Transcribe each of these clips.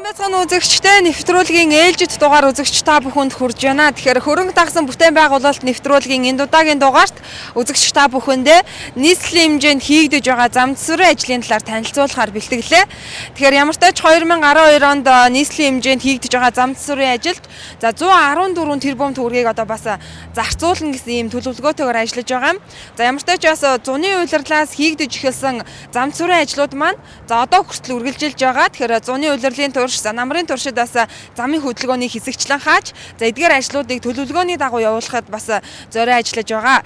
Сайн байцгаана үзэгчтэй, нэвтрүүлгийн ээлжид дугаар үзэгч та бүхэнд хүрж байна. Тэгэхээр хөрөнгө дагсан бүтээн байгуулалт нэвтрүүлгийн энэ удаагийн дугаарт үзэгч та бүхэндээ нийслэлийн хэмжээнд хийгдэж байгаа зам засварын ажлын талаар танилцуулахаар бэлтгэлээ. Тэгэхээр ямар ч тач 2012 онд нийслэлийн хэмжээнд хийгдэж байгаа зам засварын ажилд 114 тэрбум төгрөгийг одоо бас зарцуулна гэсэн ийм төлөвлөгөөтэйгээр ажиллаж байгаа юм. За ямар ч тач бас зуны улирлаас хийгдэж эхэлсэн зам засварын ажлууд маань одоо хүртэл үргэлжилж байгаа. Тэгэхээр зуны улирлын турш, намрын туршид бас замын хөдөлгөөний хэсэгчлэн хааж, за эдгээр ажлуудыг төлөвлөгөөний дагуу явуулахад бас зорио ажиллаж байгаа.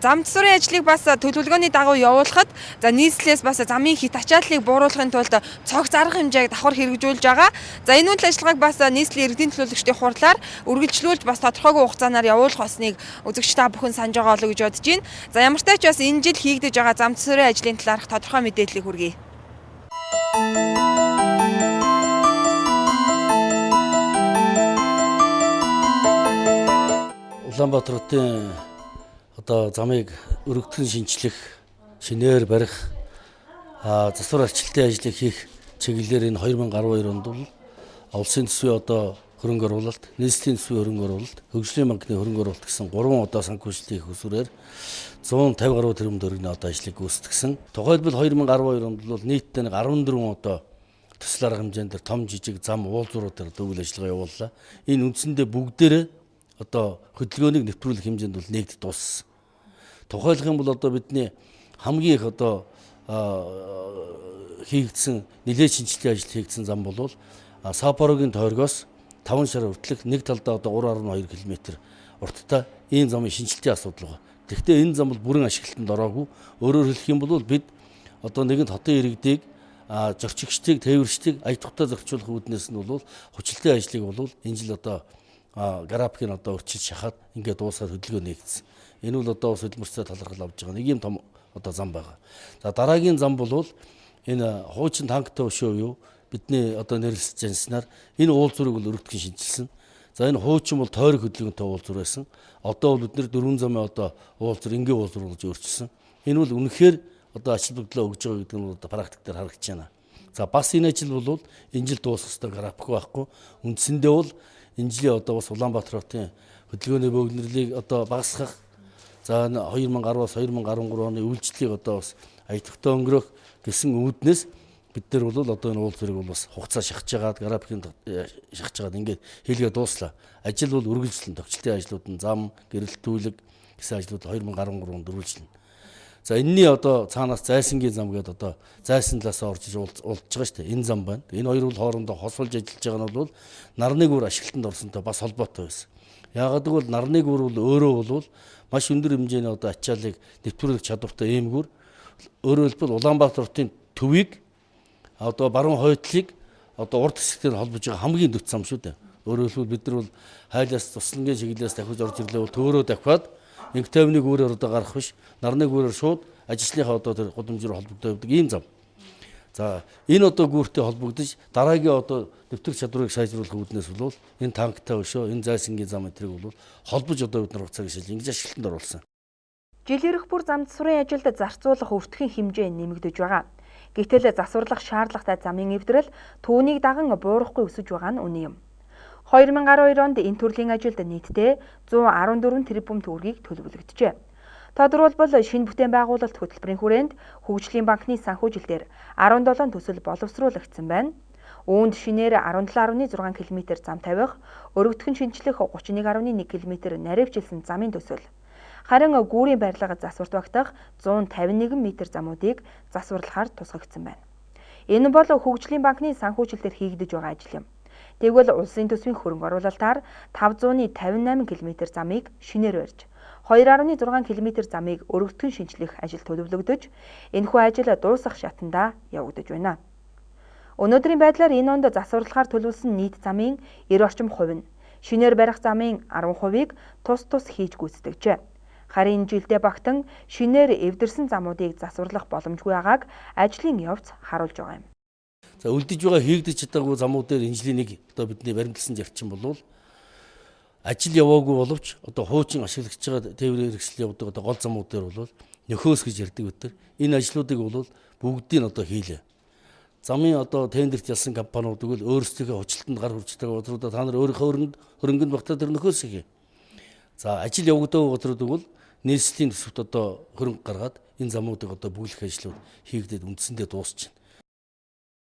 Зам засварын ажлыг бас төлөвлөгөөний дагуу явуулахад за нийслэлээс бас замын хит ачааллыг бууруулахын тулд цог зарах хэмжээг давхар хэрэгжүүлж байгаа. За энэ үйл ажиллагааг бас нийслэлийн иргэдийн төлөөлөгчдийн хурлаар үргэлжлүүлж бас тодорхойгүй хугацаанаар явуулах болсныг үзэгч та бүхэн санаж байгаа болов гэж бодож байна. За ямар ч тач бас энэ жил хийгдэж байгаа зам засварын ажлын талаарх тодорхой мэдээллийг хүргэе. Улаанбаатар хотын одоо замыг өргөдгөн шинчлэх, шинээр барих, засвар арчилтын ажлыг хийх чиглэлээр энэ 2012 онд бол улсын төсвийн одоо хөрөнгө оруулалт, нийслэлийн төсвийн хөрөнгө оруулалт, хөгжлийн банкны хөрөнгө оруулалт гэсэн 3 одоо санхүүжилтийн их усураар 150 гаруй тэрбум төгрөгийн одоо ажлыг гүйцэтгсэн. Тухайлбал 2012 онд бол нийтдээ 14 одоо төсөл арга хэмжээнд том жижиг зам уулзууруудаар үйл ажиллагаа явууллаа. Энэ үндсэндээ бүгдээрээ одоо хөдөлгөөнийг нэвтрүүлэх хэмжээнд бол нэгд дууссан. Тухайлах юм бол одоо бидний хамгийн их одоо хийгдсэн нэлээд шинжилгээ ажил хийгдсэн зам бол Сапорогийн тойргоос 5 шар хүртэлх нэг талдаа одоо 3.2 км урттай ийм замын шинжилтийн асуудал байгаа. Гэхдээ энэ зам бол бүрэн ашиглалтанд ороогүй. Өөрөөр хэлэх юм бол бид одоо нэгэнт хотын иргэдийг зорчигчдыг, тээвэрчдийг ая тухтай зохицуулах үүднээс нь бол хүчлэлтийн ажлыг бол энэ жил одоо графикийг одоо өрчилж шахаад ингээд дуусаад хөдөлгөөн нэгдсэн. Энэ бол одоо бас хөдөлмөрчтэй талархал авж байгаа нэг юм том одоо зам байгаа. За дараагийн зам бол энэ хуучин танктай өшөө юу бидний одоо нэрлэж жанснаар энэ уулзуурыг бол өргөдгөн шинжилсэн. За энэ хуучин бол тойрог хөдөлгөөнтэй уулзуур байсан. Одоо бол бид нэр 4 замын одоо уулзуур энгийн уулзуур болж өөрчилсөн. Энэ бол үнэхээр одоо ач холбогдлоо өгж байгаа гэдэг нь одоо практик дээр харагдаж байна. За бас энэ ажил бол энэ жил дуусах ёстой график байхгүй. Үндсэндээ бол энэ жилийн одоо бас Улаанбаатар хотын хөдөлгөөний богинолыг одоо багасгах, за 2010-аас 2013 оны үйлчлэлийг одоо бас ая тухтай өнгөрөх гэсэн үүднээс бид нар бол одоо энэ уулзуурыг бол бас хугацаа шахаж жагаад графикийг шахаж жагаад ингээд хийлгээ дууслаа. Ажил бол үргэлжлэн төвчлөлтийн ажлууд нь зам, гэрэлтүүлэг гэсэн ажлууд 2013 онд үргэлжлэнэ. За энэний одоо цаанаас зайсангийн зам гэдэг одоо зайсан талаас орж уулзж байгаа шүү дээ. Энэ зам байна. Энэ хоёр бол хоорондоо хосолж ажиллаж байгаа нь бол нарны гүр ашиглалтанд орсонтой бас холбоотой байсан. Яагаад гэвэл нарны гүр бол өөрөө бол маш өндөр хэмжээний одоо ачааллыг нэвтрүүлэх чадвартай ийм гүр. Өөрөөр хэлбэл Улаанбаатар хотын төвийг одоо баруун хойдлыг одоо урд хэсэгтээ холбож байгаа хамгийн дэвт зам шүү дээ. Өөрөөр хэлбэл бид нар бол хайлаас туслангийн чиглэлээс дахиж орж ирлээ бол төөрөө дахиад инх тайвны гүүрээр одоо гарах биш, нарны гүүрээр шууд ажилчныхаа одоо тэр гудамжаар холбогдоод явдаг ийм зам. За энэ одоо гүүртэй холбогдож дараагийн одоо нэвтрэх чадварыг сайжруулах үүднээс бол энэ танктай өшөө, энэ зайсангийн зам эдрийг бол холбож одоо бид нар хугацааг шилж ингэж ашиглалтанд оруулсан. Жил ирэх бүр зам засварын ажилд зарцуулах өртгөн хэмжээ нэмэгдэж байгаа. Гэтэл засварлах шаардлагатай замын эвдрэл түүнийг даган буурахгүй өсөж байгаа нь үнэн юм. 2012 онд энэ төрлийн ажилд нийтдээ 114 тэрбум төгрөгийг төлөвлөгдөжээ. Тодорхойлбол шинэ бүтээн байгуулалт хөтөлбөрийн хүрээнд хөгжлийн банкны санхүүжилтээр 17 төсөл боловсруулагдсан байна. Үүнд шинээр 17.6 км зам тавих, өргөдгөн шинжлэх 31.1 км наривчилсан замын төсөл. Харин гүүрийн барилга засварт багтах 151 м замуудыг засварлахаар тусгагдсан байна. Энэ бол хөгжлийн банкны санхүүжилтээр хийгдэж байгаа ажил юм. Тэгвэл улсын төсвийн хөрөнгө оруулалтаар 558 км замыг шинээр барьж, 2.6 км замыг өргөдгөн шинжлэх ажил төлөвлөгдөж, энэхүү ажил дуусах шатандаа явагдаж байна. Өнөөдрийн байдлаар энэ онд засварлахаар төлөвлөсөн нийт замын 90 орчим хувь нь шинээр барих замын 10%-ийг тус хийж гүйцэтгэжээ. Харин жилдээ багтан шинээр эвдэрсэн замуудыг засварлах боломжгүй байгааг ажлын явц харуулж байгаа юм. За үлдэж байгаа хийгдэж чадаагүй замууд дээр энэ жилийн нэг одоо бидний баримтлсан зарчим бол ажил яваагүй боловч одоо хуучин ашиглаж байгаа тээврийн хэрэгсэл явдаг одоо гол замууд дээр бол нөхөөс гэж ярьдаг өтер энэ ажлуудыг бол бүгдийг одоо хийлээ. замын одоо тендерт ялсан компаниуд бол өөрсдийнхөө хүчлэлтэнд гар хүрч байгаа газруудаа та нар өөрийнхөө хөрөнгөнд багтаад тэр нөхөөсгий. За ажил явагдаагүй газрууд бол нийслэлийн төсөвт одоо хөрөнгө гаргаад энэ замуудыг одоо бүглэх ажлууд хийгдээд үндсэндээ дуусчихна.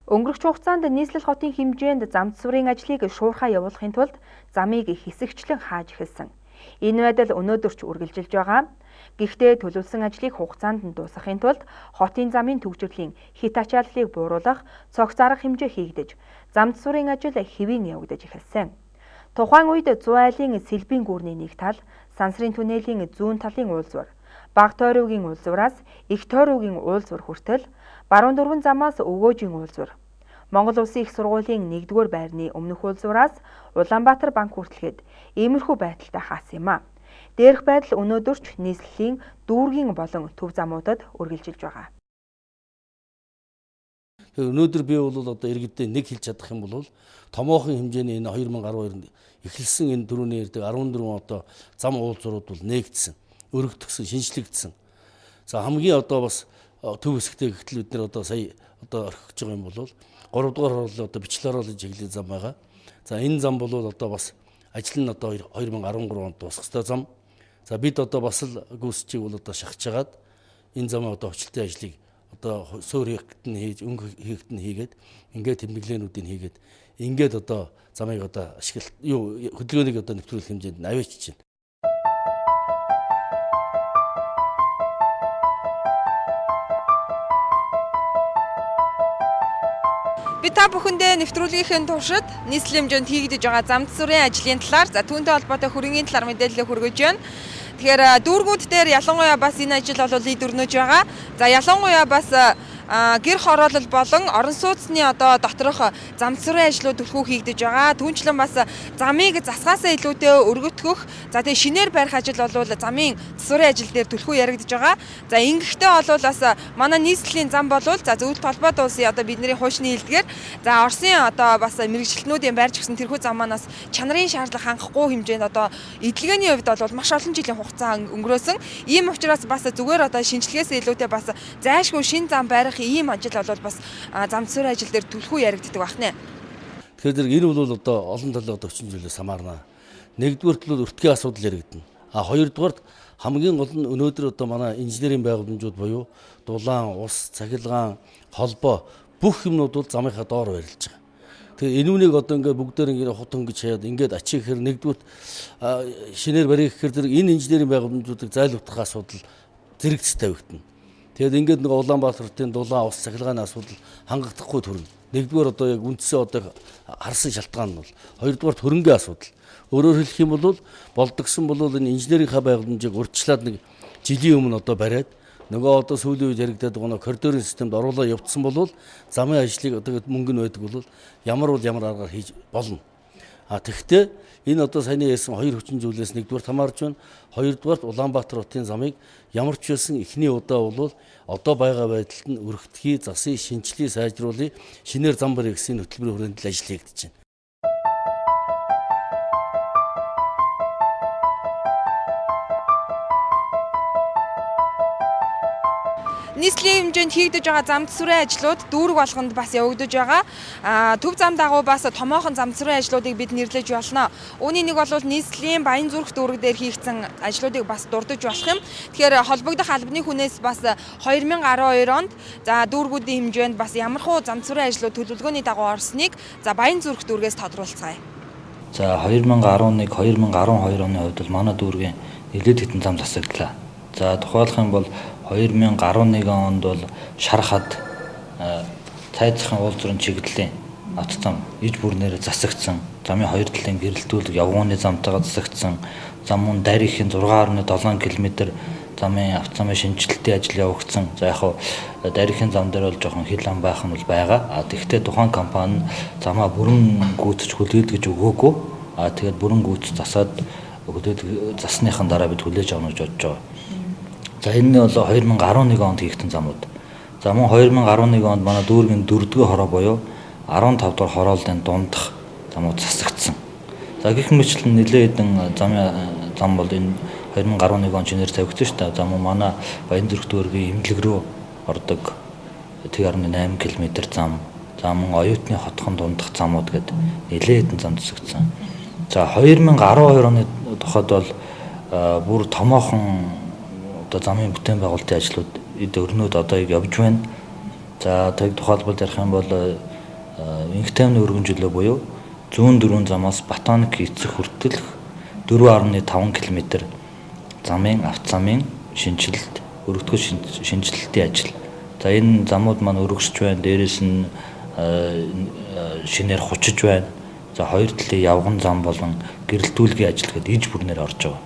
Өнгөрөх хугацаанд нийслэл хотын хэмжээнд зам засварын ажлыг шуурхаа явуулахын тулд замыг хэсэгчлэн хааж эхэлсэн. Энэ байдал өнөөдөр ч үргэлжилж байгаа. Гэхдээ төлөвлөсөн ажлыг хугацаанд нь дуусгахын тулд хотын замын төвчрлийн хит ачааллыг бууруулах цогц арга хэмжээ хийгдэж, зам засварын ажил хэвийн явагдаж эхэлсэн. Тухайн үед 100 айлын сэлбийн гүүрний нэг тал, сансрын түнэлийн зүүн талын уулзвар, баг тойруугийн уулзвараас их тойруугийн уулзвар хүртэл баруун дөрвөн замаас өвгөөжийн уулзвар, Монгол Улсын их сургуулийн 1-р байрны өмнөх уулзвараас Улаанбаатар банк хүртэлхэд иймэрхүү байдалтай хаасан юм а. Дээрх байдал өнөөдөр ч нийслэлийн дүүргийн болон төв замуудад үргэлжилж байгаа. Өнөөдөр би бол одоо иргэдэд нэг хэлж чадах юм бол томоохон хэмжээний энэ 2012-нд эхэлсэн энэ дөрөвний ярддаг 14 одоо зам уулзварууд бол нээгдсэн, өргөгдсөн, шинжлэгдсэн. За хамгийн одоо бас төв хэсэгтэй гэтэл бид нэр одоо сая одоо орхиж байгаа юм бол 3 дугаар хорлоо одоо бичлэр оруулж чиглэлийн зам байгаа. За энэ зам бол одоо бас ажил нь одоо 2013 онд дуусах ёстой зам. За бид одоо бас л гүйцэтгийг бол одоо шахаж хагаад энэ замын одоо хүчлэлтийн ажлыг одоо суур хийхэд нь хийж, өнгө хийхэд нь хийгээд ингээд тэмдэглээнүүдийг хийгээд ингээд одоо замыг одоо ашиглалт хөдөлгөөнийг одоо нэвтрүүлэх хэмжээнд авчиж байна. Би та бүхэндээ нэвтрүүлгийнхээ туршид нийслэлийн хэмжээнд хийгдэж байгаа зам засварын ажлын талаар, за түүнтэй холбоотой хүрээний талаар мэдээлэл хүргэж байна. Тэгэхээр дүүргүүд дээр ялангуяа бас энэ ажил бол лидернөж байгаа. За ялангуяа бас гэр хороолол болон орон сууцны одоо доторх зам засварын ажлууд төлхөө хийгдэж байгаа. Түүнчлэн бас замыг засгаасаа илүүтэй өргөтгөх, за тэгээ шинээр барих ажил бол замын засварын ажил дээр төлхөө яригдж байгаа. За ингэхдээ бол бас манай нийслэлийн зам бол за зөвлөлт холбоот улсын одоо бидний хуучны хэлдгээр за Оросын одоо бас мэрэгчлэнүүдийн байрч гисэн тэрхүү зам манаас чанарын шаардлага хангахгүй хэмжээнд одоо эдлэгээний хувьд бол маш олон жилийн хугацаа өнгөрөөсөн. Ийм учраас бас зүгээр одоо шинжилгээс илүүтэй бас зайлшгүй шин зам барих ийм ажил бол бас зам засварын ажил дээр төлхөө яригддаг байна. Тэгэхээр энэ бол одоо олон талын 40 жилээс хамаарна. Нэгдүгээр төлөв өртгийн асуудал яригдана. Хоёрдугаарт хамгийн гол нь өнөөдөр одоо манай инженерийн байгууламжууд буюу дулаан, ус, цахилгаан, холбоо бүх юмнууд бол замынхаа доор барилж байгаа. Тэгээ энүүнийг одоо ингээд бүгдээр ингээд хутан гэж хаяад ингээд ачиг гэхэр нэгдүгээр шинээр барих гэхэр энэ инженерийн байгууламжуудыг зайлуулах асуудал зэрэгцэж тавигдана. Тэгээд ингээд нэг Улаанбаатарын дулаан, ус, цахилгааны асуудал хангахдахгүй төрнө. Нэгдүгээр одоо яг үндсээ одоо харсан шалтгаан нь бол хоёрдугаарт хөрөнгөний асуудал. Өөрөөр хэлэх юм бол болдгсон бол энэ инженерийнхаа байгууламжийг урьдчилаад нэг жилийн өмнө одоо бариад нөгөө одоо сүүлийн үед яригдаад байгаа коридорын системд оруулаад явуулсан бол замын ажлыг одоо мөнгө нь байдаг бол ямар аргаар хийж болно. Тэгэхдээ энэ одоо саяны ярьсан хоёр хүчин зүйлээс нэгдүгээр хамаарч байна. Хоёрдугаарт Улаанбаатар хотын замыг ямар ч байсан эхний удаа бол одоо байгаа байдалд нь өргөтгий, засыг шинжилгээ сайжруулах, шинээр зам барих гэсэн хөтөлбөрийн хүрээнд ажил хийгдэж байна. Нийслэлийн хэмжээнд хийгдэж байгаа зам засварын ажлууд дүүрэг болгонд бас явагдаж байгаа. Төв зам дагуу бас томоохон зам засварын ажлуудыг бид нэрлэж болно. Үүний нэг бол нийслэлийн Баян зүрх дүүрэг дээр хийгдсэн ажлуудыг бас дурдж болох юм. Тэгэхээр холбогдох албаны хүнээс бас 2012 онд за дүүргүүдийн хэмжээнд бас ямархуу зам засварын ажлууд төлөвлөгөөний дагуу орсныг за Баян зүрх дүүргээс тодруулцгаая. За 2011-2012 оны хувьд бол манай дүүргийн нэлээд хэдэн зам засагдлаа. За тухайлах юм бол 2011 онд бол Шархад цайцхан уулзрын чиглэлийн нот зам иж бүрнээр засагдсан. Замын хоёр талын гэрэлтүүлэг явгооны замтайгаа засагдсан. Зам мөн дарихын 6.7 км замын автозамын шинжилтийн ажил явагдсан. За яг хуу дарихын зам дээр бол жоохон хил ам байх нь бол байгаа. Тэгэхдээ тухайн компани замаа бүрэн гүйцэж хүлээлгэж өгөөгүй. Тэгээд бүрэн гүйц засаад засныхын дараа бид хүлээж авах гэж бодож байгаа. За энэ нь бол 2011 онд хийгдсэн замууд. За мөн 2011 онд манай дүүргийн 4-р хороо буюу 15 дугаар хорооллын дундах замууд засагдсан. За гэх мэтлэн нэлээд хэдэн зам бол энэ 2011 он шинээр тавигдсан шүү дээ. За мөн манай Баян зүрх дүүргийн эмнэлэг рүү ордог 1.8 км зам, За мөн оюутны хотхон дундах замууд гэдэг нэлээд хэдэн зам төсөгдсөн. За 2012 оны тухайд бол бүр томоохон одоо замын бүтээн байгуулалтын ажлууд эд өрнөд одоо явж байна. За тэг тухайлбал ярих юм бол инх тайвны өргөнжлөө буюу зүүн дөрвөн замаас Батоник эцэг хүртэл 4.5 км замын автозамын шинжилэлт, өргөдгөл шинжилэлтийн ажил. За энэ замууд маань өргөсч байна. Дээрээс нь шинээр хучиж байна. За хоёр талын явган зам болон гэрэлтүүлгийн ажил гэдэг иж бүрнээр орж байгаа.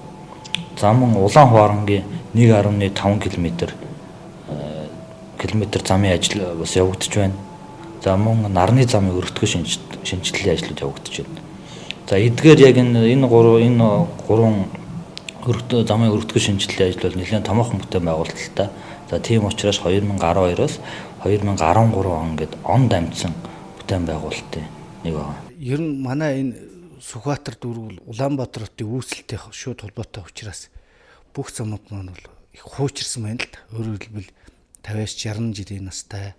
Зам Улаан Хуваарангийн 1.5 км замын ажил бас явагдаж байна. За мөн нарны замын өргөдгөл шинжиллийн ажлууд явагдаж байна. За эдгээр яг энэ гурван замын өргөдгөл шинжиллийн ажил бол нэлээд томоохон бүтээн байгуулалттай. За тийм учраас 2012-оос 2013 он гээд онд амжсан бүтээн байгуулалтын нэг байна. Ер нь манай энэ Сүхбаатар дүүрэг бол Улаанбаатар хотын үүсэлтэй шууд холбоотой учраас бүх замууд маань бол их хуучирсан байна л да. Өөрөөр хэлбэл 50-аас 60 жилийн настай,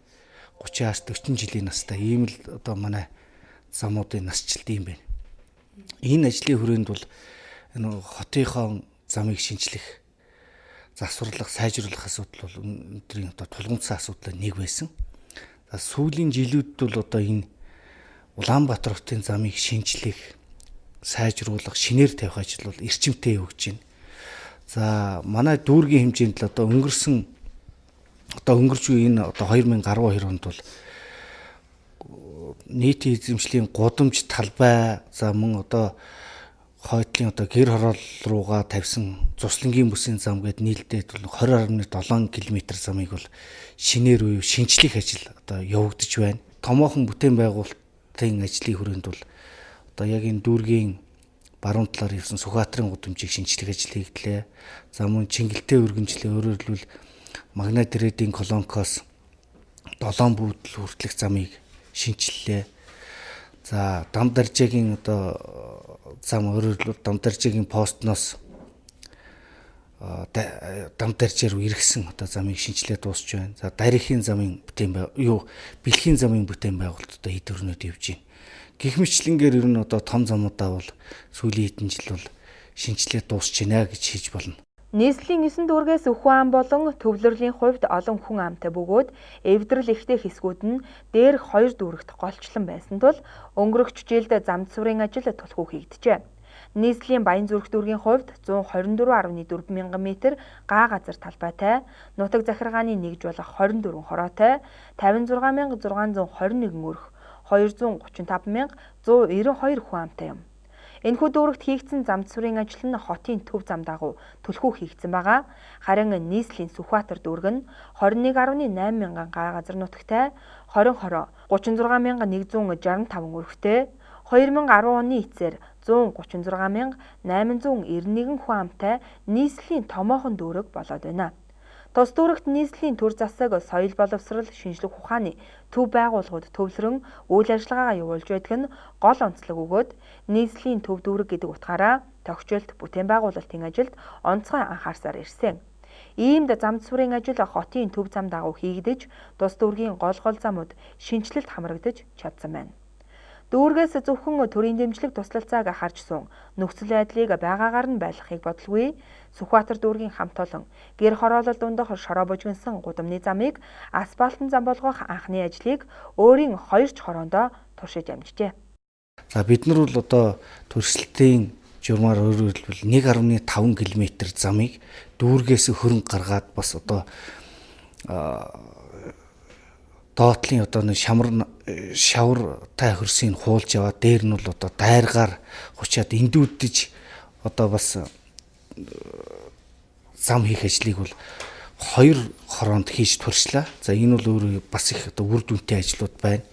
30-аас 40 жилийн настай ийм л одоо манай замуудын насжилт юм байна. Энэ ажлын хүрээнд бол энэ хотынхон замыг шинжлэх, засварлах, сайжруулах асуудал бол өнөөдрийн одоо тулгымцсан асуудал нэг байсан. За сүүлийн жилүүдэд бол одоо энэ Улаанбаатар хотын замыг шинжлэх, сайжруулах, шинээр тавих ажил бол эрчимтэй явагдаж байна. За манай дүүргийн хэмжээнд л одоо өнгөрч буй энэ одоо 2012 онд бол нийтийн эзэмшлийн гудамж талбай, за мөн одоо хойдлын одоо гэр хороол руугаа тавьсан цуслангийн бүсийн зам гээд нийлдээд бол 20.7 км замыг бол шинээр буюу шинжлэх ажил одоо явагдаж байна. Томоохон бүтээн байгуулалтын ажлын хүрээнд бол одоо яг энэ дүүргийн баруун талаар явсан Сүхбаатарын гудамжийг шинжлэх ажил хийгдлээ. За мөн Чингэлтэй өргөнжлөө, өөрөөр хэлбэл Магнат Рэдийн колонкоос 7 буудлын хүртэлх замыг шинжиллээ. За Дамдаржигийн одоо зам, өөрөөр хэлбэл Дамдаржигийн постноос Дамдаржир руу иргэсэн одоо замыг шинжилээ дуусч байна. За Дарихийн замын Бэлхийн замын бүтээн байгуулалт одоо хэд өрнөд явж байна. Гэх мэтлэнгээр ер нь одоо том замуудаа бол сүүлийн хэдэн жил бол шинжилээ дуусч байна гэж хэлж болно. Нийслэлийн 9 дүүргээс Үхван болон төвлөрлийн хувьд олон хүн амтай бөгөөд эвдрэл ихтэй хэсгүүд нь дээрх 2 дүүрэгт голчлон байсан тул өнгөрөх жилд замд сурын ажил тулхүү хийгджээ. Нийслэлийн Баян зүрх дүүргийн хувьд 124.4 мянган метр га газар талбайтай, нутаг захиргааны нэгж болох 24 хороотой, 56,621 өрх, 235,192 хүн амтай юм. Энэхүү дүүрэгт хийгдсэн замд сурын ажил нь хотын төв зам дагуу түлхүү хийгдсэн байгаа. Харин нийслэлийн Сүхбаатар дүүрэг нь 21.8 мянган га газар нутагтай, 20 хороо, 36,165 өрхтэй, 2010 оны эцээр 136,891 хүн амтай нийслэлийн томоохон дүүрэг болоод байна. Тус дүүрэгт нийслэлийн төр засаг, соёл боловсрол, шинжлэх ухааны төв байгууллагууд төвлөрөн үйл ажиллагаагаа явуулж байдаг нь гол онцлог өгөөд нийслэлийн төв дүүрэг гэдэг утгаараа тогтчлт, бүтээн байгуулалтын ажилд онцгой анхаарсаар ирсэн. Иймд замд сурын ажил хотын төв зам дагуу хийгдэж, тус дүүргийн гол замууд шинжилэлт хамрагдаж чадсан байна. Дүүргээс зөвхөн төрийн дэмжлэг туслалцааг харж суун нөхцөл байдлыг байгаагаар нь байлгахыг бодлгүй. Сүхбаатар дүүргийн хамт олон гэр хороолол дундах шороо бужигнсан гудамны замыг асфальтын зам болгох анхны ажлыг өөрийн 2 хороондоо туршиж амжжээ. За бид нар бол одоо төрсөлтийн журмаар өөрөөр хэлбэл 1.5 км замыг дүүргээс хөрөнгө гаргаад бас одоо доотлын одоо нэг шавартай хөрсийг хуулж яваад дээр нь бол одоо дайргаар хучаад эндүүддэж одоо бас зам хийх ажлыг бол 2 хороонд хийж туршлаа. За энэ бол өөрөө бас их одоо үр дүнтэй ажлууд байна.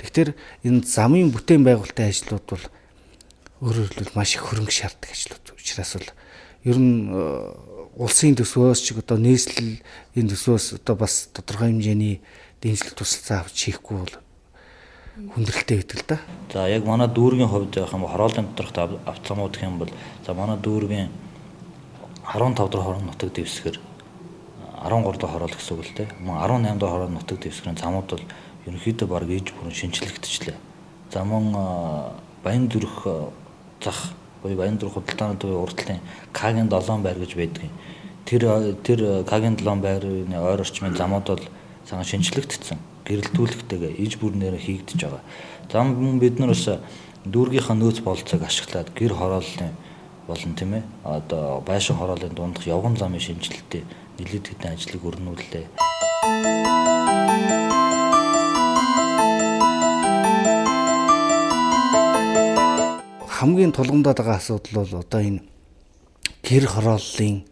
Тэгэхээр энэ замын бүтээн байгуулалтын ажлууд бол өөрөөр хэлбэл маш их хөрөнгө шаарддаг ажлууд учраас бол ер нь улсын төсвөөс ч одоо нийслэлийн төсвөөс одоо бас тодорхой хэмжээний дэмжлэг тусалцаа авч хийхгүй бол хүндрэлтэй байдаг л да. За яг манай дүүргийн хувьд явах юм бол хороолын доторх автозамууд гэх юм бол за манай дүүргийн 15 дахь хорон нутаг дэвсгэр 13 дахь хороол гэсэн үг л дээ. Мөн 18 дахь хорон нутаг дэвсгэрийн замууд бол ерөнхийдөө баг ээж бүрэн шинжлэгдчихлээ. За мөн Баяндүрх зах буюу Баяндүрх худалдааны төвийн урдлын К-гийн 7 байр гэж байдаг. Тэр К-гийн 7 байрны ойр орчмын замууд бол цагаан шинжлэгдсэн. Гэрэлтүүлэгтэйгээ иж бүрнээр хийгдэж байгаа. За мөн бид нар бас дүүргийнхаа нөөц бололцоог ашиглаад гэр хорооллын болон тийм ээ одоо байшин хорооллын дундах явган замын шинжилэлтэд нэлээд хэдэн ажлыг өрнүүллээ. Хамгийн тулгамдаад байгаа асуудал бол одоо энэ гэр хорооллын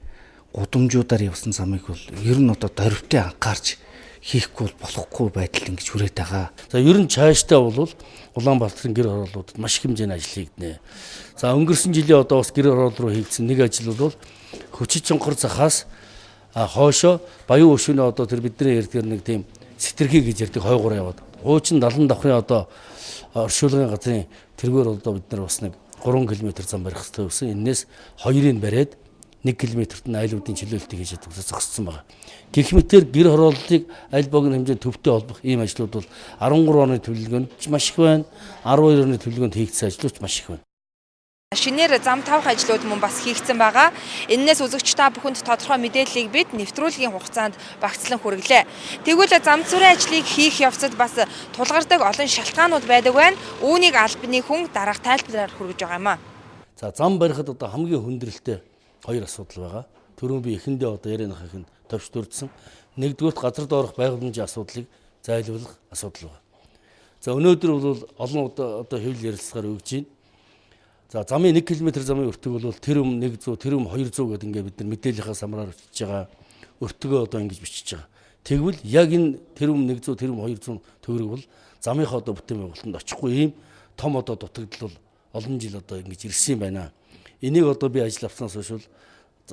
гудамжуудаар явсан замыг бол ер нь одоо дорвитын анхаарч хийхгүй болохгүй байдал ингэж хүрээд байгаа. За ер нь цаашдаа бол Улаанбаатарын гэр хорооллуудад маш их хэмжээний ажил хийгдэнэ. За өнгөрсөн жилийн одоо бас гэр хороол руу хийгдсэн нэг ажил бол Хүчит Чонгор захаас хойшоо Баян өшөөний одоо тэр бидний ярьдгээр нэг тийм сэтэрхий гэж ярьдаг хойгоор яваад. Хуучин 70 давхрын одоо оршуулгын газрын тэргээр одоо бид нар бас нэг 3 км зам барих хэрэгтэй байсан. Энээс 2-ыг бариад 1 км-т нь айлуудын чөлөөлтийг хийж чаддаг зогссон байна. Гэх мэтээр гэр хорооллыг аль богино хэмжээнд төвтэй холбох ийм ажлууд бол 13 оны төлөвлөгөөнд маш их байна. 12 оны төлөвлөгөөнд хийгдсэн ажлууд маш их байна. Шинээр зам тавих ажлууд мөн бас хийгдсэн байгаа. Энээс үзэгч та бүхэнд тодорхой мэдээллийг бид нэвтрүүлгийн хугацаанд багцлан хүргэлээ. Тэгвэл зам зүрийн ажлыг хийх явцад бас тулгардаг олон шалтгаанууд байдаг байна. Үүнийг албаны хүн дараах тайлбараар хүргэж байгаа юм а. За зам барихад одоо хамгийн хүндрэлтэй хоёр асуудал байгаа. Түрүүн би эхэндээ одоо ярианыхаа ихэнд товч дурдсан. Нэгдүгürt газар доорх байгууламжийн асуудлыг зайлуулах асуудал байна. За өнөөдөр бол олон удаа одоо хэвлэл ярилцлагаар өгж байна. За замын 1 км замын өртөг бол тэрэм 100, тэрэм 200 гэдэг ингээд бид нар мэдээллийнхаа самраар бичиж байгаа. Өртөгөө одоо ингэж бичиж байгаа. Тэгвэл яг энэ тэрэм 100, тэрэм 200 төгрөг бол замынхаа одоо бүтээн байгуулалтанд очихгүй ийм том одоо дутагдал бол олон жил одоо ингэж ирсэн юм байна. Энийг одоо би ажил авснаас хойш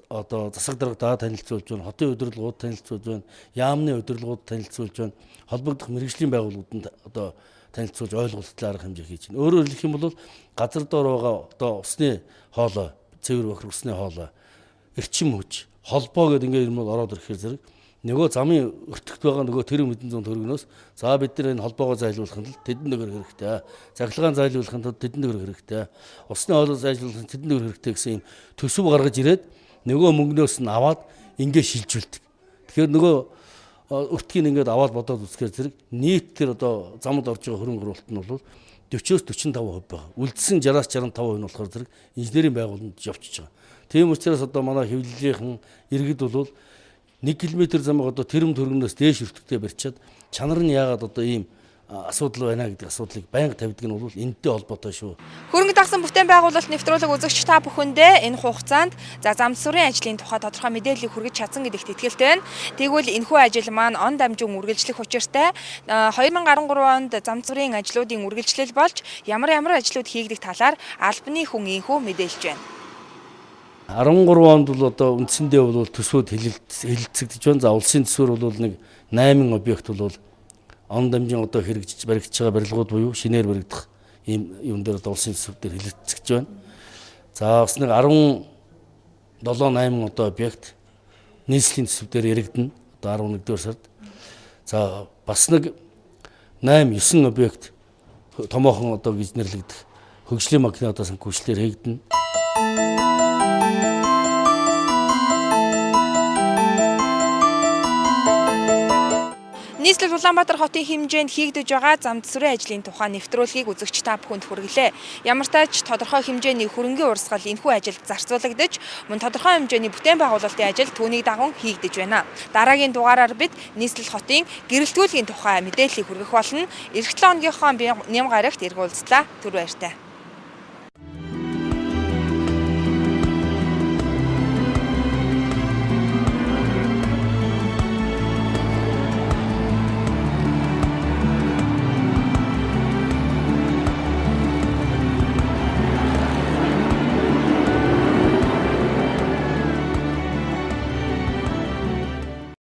одоо засаг дарга танилцуулж байна, хотын удирдлагууд танилцуулж байна, яамны удирдлагууд танилцуулж байна, холбогдох мэргэжлийн байгууллагуудад одоо танилцуулж ойлголттой арга хэмжээ хийж байна. Өөрөөр хэлэх юм бол газар доор байгаа одоо усны хоолой, цэвэр бохир усны хоолой, эрчим хүч, холбоо гэдэг ингээд юм бол ороод ирэхээр зэрэг нөгөө замын өртөгт байгаа нөгөө тэр мэдэн зүүн төгрөгнөөс за бид нар энэ холбоогоо зайлуулахын тулд тэдэн төгрөг хэрэгтэй. Цахилгаан зайлуулахын тулд тэдэн төгрөг хэрэгтэй. Усны хоолой зайлуулахын тэдэн төгрөг хэрэгтэй гэсэн юм төсөв гаргаж ирээд нөгөө мөнгнөөс нь аваад ингээд шилжүүлдэг. Тэгэхээр нөгөө өртгийг ингээд аваад бодоод үзэхээр зэрэг нийт тэр одоо замд орж байгаа хөрөнгө оруулалт нь бол 40-45% байна. Үлдсэн 60-65% нь болохоор зэрэг инженерийн байгууллаганд явчихж байгаа. Тийм учраас одоо манай хэвлэлийнхэн иргэд бол 1 км замыг одоо тэрэм төргнөөс дээш өртөгтэй барьчаад чанар нь яагаад одоо ийм асуудал байна гэдэг асуудлыг байнга тавьдаг нь бол энэтэй холбоотой шүү. Хөрөнгө дагсан бүтээн байгуулалт нэвтрүүлэг үзэгч та бүхэндээ энэ хугацаанд зам сүрийн ажлын тухай тодорхой мэдээллийг хүргэж чадсан гэдэгт итгэлтэй байна. Тэгвэл энэхүү ажил маань он дамжин үргэлжлэх учиртай 2013 онд зам сүрийн ажлуудын үргэлжлэл болж ямар ажлууд хийгдэх талаар албаны хүн инхүү мэдээлж байна. 13 онд бол одоо үндсэндээ бол төсвүүд хэлэлцэгдэж байна. За улсын төсвөр бол нэг 8 объект бол он дамжин одоо хэрэгжиж баригдаж байгаа барилгууд буюу шинээр баригдах ийм юм дээр одоо улсын төсөв дээр хэлэлцэж байна. За бас нэг 17-8 одоо объект нийслэлийн төсөв дээр яригдана. Одоо 11-р сард. За бас нэг 8-9 объект томоохон одоо гэж нэрлэгдэх хөгжлийн макины одоо санхүүжилтээр хийгдэнэ. Нийслэл Улаанбаатар хотын хэмжээнд хийгдэж байгаа зам сүрийн ажлын тухай нэвтрүүлгийг үзэгч та бүхэнд хүргэлээ. Ямар ч тач тодорхой хэмжээний хөрөнгөний урсгал энэхүү ажилд зарцуулагдаж, мөн тодорхой хэмжээний бүтээн байгуулалтын ажил түүнийг даган хийгдэж байна. Дараагийн дугаараар бид нийслэл хотын гэрэлтүүлгийн тухай мэдээллийг хүргэх болно. Эх 7 өнөөгийнхөө бям гарагт эргүүлцлаа. Түр баяртай.